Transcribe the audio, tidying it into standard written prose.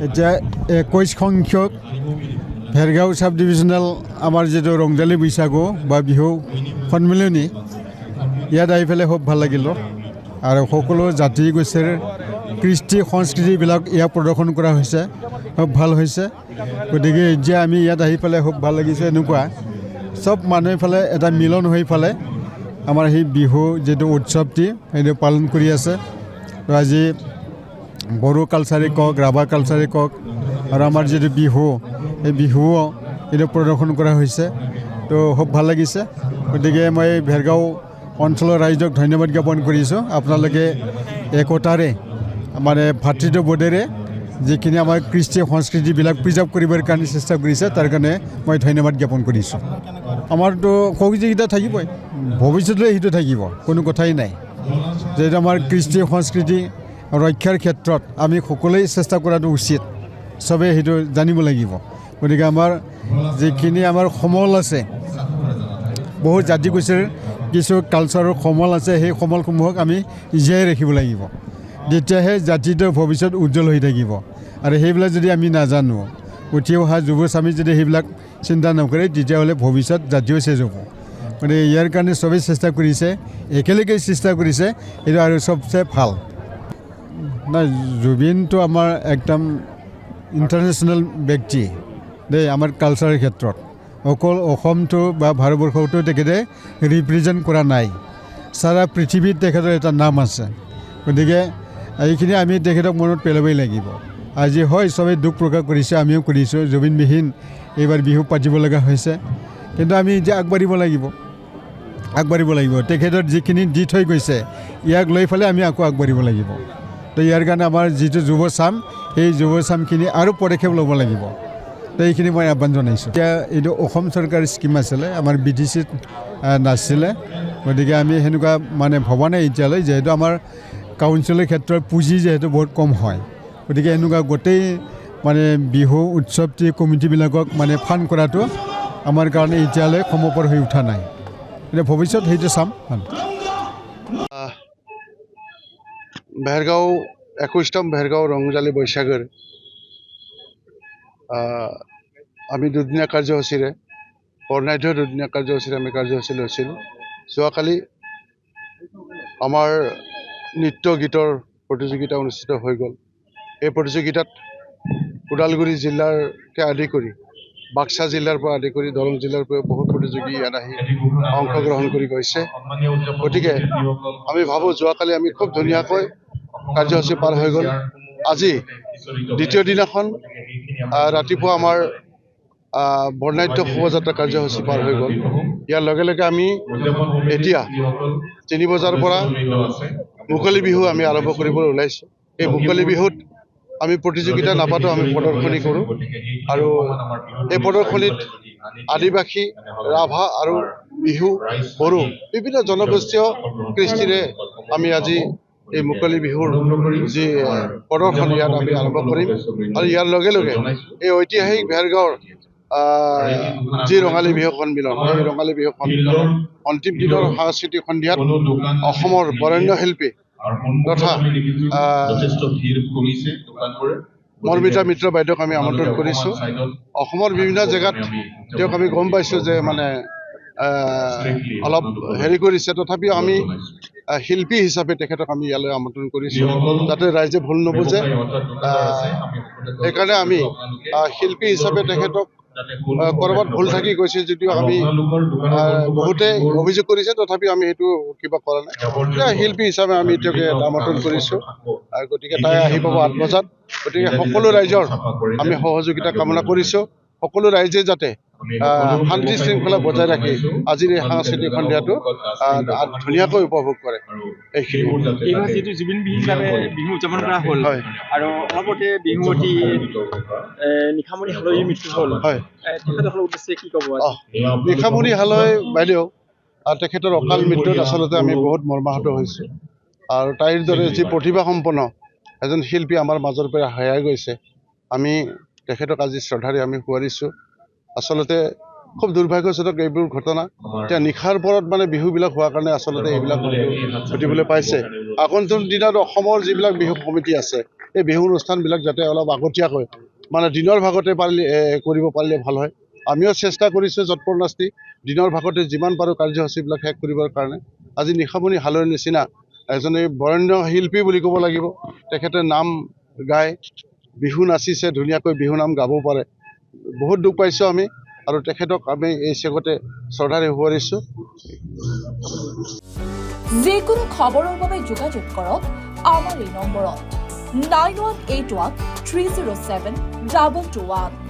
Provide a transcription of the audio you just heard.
এতিয়া 21 সংখ্যক Bhergaon sub divisional আমাৰ যিটো ৰংজালী বৈশাগু বা বিহু সন্মিলনী ইয়াত আহি পেলাই খুব ভাল লাগিল আৰু সকলো জাতি গোষ্ঠীৰ কৃষ্টি সংস্কৃতিবিলাক ইয়াত প্ৰদৰ্শন কৰা হৈছে খুব ভাল হৈছে গতিকে এতিয়া আমি ইয়াত আহি পেলাই খুব ভাল লাগিছে এনেকুৱা সব মানুহে ফালে এটা মিলন হৈ ফালে আমাৰ সেই বিহু যিটো উৎসৱটি সেইটো পালন কৰি আছে তো আজি বড়ো কালচাৰে কওক ৰাভা কালচাৰে কওক আৰু আমাৰ যিটো বিহু এই বিহুও এইটো প্ৰদৰ্শন কৰা হৈছে তো খুব ভাল লাগিছে গতিকে মই ভেৰগাঁও অঞ্চলৰ ৰাইজক ধন্যবাদ জ্ঞাপন কৰিছোঁ আপোনালোকে একতাৰে মানে ভাতৃত্ববোধেৰে যিখিনি আমাৰ কৃষ্টি সংস্কৃতিবিলাক প্ৰিজাৰ্ভ কৰিবৰ কাৰণে চেষ্টা কৰিছে তাৰ কাৰণে মই ধন্যবাদ জ্ঞাপন কৰিছোঁ আমাৰতো সহযোগিতা থাকিবই ভৱিষ্যতলৈ সেইটো থাকিব কোনো কথাই নাই যিহেতু আমাৰ কৃষ্টি সংস্কৃতি ৰক্ষাৰ ক্ষেত্ৰত আমি সকলোৱে চেষ্টা কৰাটো উচিত চবেই সেইটো জানিব লাগিব গতিকে আমাৰ যিখিনি আমাৰ সমল আছে বহুত জাতি গোষ্ঠীৰ কিছু কালচাৰৰ সমল আছে সেই সমলসমূহক আমি জীয়াই ৰাখিব লাগিব তেতিয়াহে জাতিটোৰ ভৱিষ্যত উজ্জ্বল হৈ থাকিব আৰু সেইবিলাক যদি আমি নাজানো উঠি অহা যুৱচামে যদি সেইবিলাক চিন্তা নকৰে তেতিয়াহ'লে ভৱিষ্যত জাতিও চেজ হ'ব গতিকে ইয়াৰ কাৰণে চবেই চেষ্টা কৰিছে একেলগে চেষ্টা কৰিছে এইটো আৰু চবচে ভাল নাই জুবিনটো আমাৰ একদম ইণ্টাৰনেশ্যনেল ব্যক্তি দেই আমাৰ কালচাৰৰ ক্ষেত্ৰত অকল অসমটো বা ভাৰতবৰ্ষতো তেখেতে ৰিপ্ৰেজেণ্ট কৰা নাই সাৰা পৃথিৱীত তেখেতৰ এটা নাম আছে গতিকে এইখিনি আমি তেখেতক মনত পেলাবই লাগিব আজি হয় চবেই দুখ প্ৰকাশ কৰিছে আমিও কৰিছোঁ জুবিনবিহীন এইবাৰ বিহু পাতিব লগা হৈছে কিন্তু আমি এতিয়া আগবাঢ়িব লাগিব তেখেতৰ যিখিনি দি থৈ গৈছে ইয়াক লৈ পেলাই আমি আকৌ আগবাঢ়িব লাগিব তো ইয়াৰ কাৰণে আমাৰ যিটো যুৱচাম সেই যুৱচামখিনি আৰু পদক্ষেপ ল'ব লাগিব তো এইখিনি মই আহ্বান জনাইছোঁ এতিয়া এইটো অসম চৰকাৰৰ স্কিম আছিলে আমাৰ BTCত নাছিলে গতিকে আমি সেনেকুৱা মানে ভবা নাই এতিয়ালৈ যিহেতু আমাৰ কাউন্সিলৰ ক্ষেত্ৰত পুঁজি যিহেতু বহুত কম হয় গতিকে এনেকুৱা গোটেই মানে বিহু উৎসৱটি কমিটিবিলাকক মানে ফাণ্ড কৰাটো আমাৰ কাৰণে এতিয়ালৈ সমপৰ হৈ উঠা নাই এতিয়া ভৱিষ্যত সেইটো চাম ভেৰগাঁও 21তম ভেৰগাঁও ৰংজালী বৈশাগৰ আমি দুদিনীয়া কাৰ্যসূচীৰে বৰ্ণাঢ্য দুদিনীয়া কাৰ্যসূচীৰে আমি কাৰ্যসূচী লৈছিলোঁ যোৱাকালি আমাৰ নৃত্য গীতৰ প্ৰতিযোগিতা অনুষ্ঠিত হৈ গ'ল এই প্ৰতিযোগিতাত ওদালগুৰি জিলাৰকে আদি কৰি বাক্সা জিলাৰ পৰা আদি কৰি দৰং জিলাৰ পৰা বহুত প্ৰতিযোগী ইয়াত আহি অংশগ্ৰহণ কৰি গৈছে গতিকে আমি ভাবোঁ যোৱাকালি আমি খুব ধুনীয়াকৈ কাৰ্যসূচী পাৰ হৈ গ'ল আজি দ্বিতীয় দিনাখন ৰাতিপুৱা আমাৰ বৰ্ণাঢ্য শোভাযাত্ৰা কাৰ্যসূচী পাৰ হৈ গ'ল ইয়াৰ লগে লগে আমি এতিয়া 3 বজাৰ পৰা মুকলি বিহু আমি আৰম্ভ কৰিবলৈ ওলাইছোঁ এই মুকলি বিহুত আমি প্ৰতিযোগিতা নাপাতো আমি প্ৰদৰ্শনী কৰোঁ আৰু এই প্ৰদৰ্শনীত আদিবাসী ৰাভা আৰু বিহু বড়ো বিভিন্ন জনগোষ্ঠীয় কৃষ্টিৰে আমি আজি এই মুকলি বিহুৰ যি প্ৰদৰ্শনী ইয়াত আমি আৰম্ভ কৰিম আৰু ইয়াৰ লগে লগে এই ঐতিহাসিক ভেৰগাঁৱৰ যি ৰঙালী বিহু সন্মিলন এই ৰঙালী বিহু সন্মিলন অন্তিম দিনৰ সাংস্কৃতিক সন্ধিয়াত অসমৰ বৰেণ্য শিল্পী তথা মৰ্মিতা মিত্ৰ বাইদেউক আমি আমন্ত্ৰণ কৰিছোঁ অসমৰ বিভিন্ন জেগাত তেওঁক আমি গম পাইছোঁ যে মানে অলপ হেৰি কৰিছে তথাপিও আমি শিল্পী হিচাপে তেখেতক আমি ইয়ালৈ আমন্ত্ৰণ কৰিছোঁ যাতে ৰাইজে ভুল নুবুজে সেইকাৰণে আমি শিল্পী হিচাপে তেখেতক ক'ৰবাত ভুল থাকি গৈছে যদিও আমি বহুতে অভিযোগ কৰিছে তথাপিও আমি সেইটো কিবা কৰা নাই শিল্পী হিচাপে আমি তেওঁক আমন্ত্ৰণ কৰিছোঁ গতিকে তাই আহি পাব 8 বজাত গতিকে সকলো ৰাইজৰ আমি সহযোগিতা কামনা কৰিছোঁ সকলো ৰাইজে যাতে শান্তি শৃংখলা বজাই ৰাখি আজিৰ এই সাংস্কৃতিক সন্ধিয়াটো ধুনীয়াকৈ উপভোগ কৰে এইবাৰ যিটো জুবিনবিহীন হিচাপে বিহু উদযাপন কৰা হ'ল আৰু অলপতে বিহুৱতী নিশামণি হালৈৰ মৃত্যু হ'ল তেখেতসকলৰ উদ্দেশ্যে কি ক'ব নিশামণি হালৈ বাইদেউ তেখেতৰ অকাল মৃত্যুত আচলতে আমি বহুত মৰ্মাহত হৈছোঁ আৰু তাইৰ দৰে যি প্ৰতিভাসম্পন্ন এজন শিল্পী আমাৰ মাজৰ পৰা হেৰাই গৈছে আমি তেখেতক আজি শ্ৰদ্ধাৰে আমি সোঁৱৰিছোঁ আচলতে খুব দুৰ্ভাগ্যজনক এইবোৰ ঘটনা এতিয়া নিশাৰ পৰত মানে বিহুবিলাক হোৱাৰ কাৰণে আচলতে এইবিলাক ঘটিবলৈ পাইছে আগন্তুক দিনত অসমৰ যিবিলাক বিহু কমিটি আছে এই বিহু অনুষ্ঠানবিলাক যাতে অলপ আগতীয়াকৈ মানে দিনৰ ভাগতে পাৰিলে কৰিব পাৰিলে ভাল হয়। আমিও চেষ্টা কৰিছোঁ যৎপৰোনাস্তি দিনৰ ভাগতে যিমান পাৰোঁ কাৰ্যসূচীবিলাক শেষ কৰিবৰ কাৰণে। আজি নিশামণি হালৈৰ নিচিনা এজনী বৰেণ্য শিল্পী বুলি ক'ব লাগিব, তেখেতে নাম গাই বিহু নাচিছে, ধুনীয়াকৈ বিহু নাম গাব পাৰে। বহুত দুখ পাইছোঁ আমি, আৰু তেখেতক আমি এই চেগতে শ্ৰদ্ধাৰে সোঁৱৰিছোঁ। যিকোনো খবৰৰ বাবে যোগাযোগ কৰক আমাৰ এই নম্বৰত 9181 307 2221।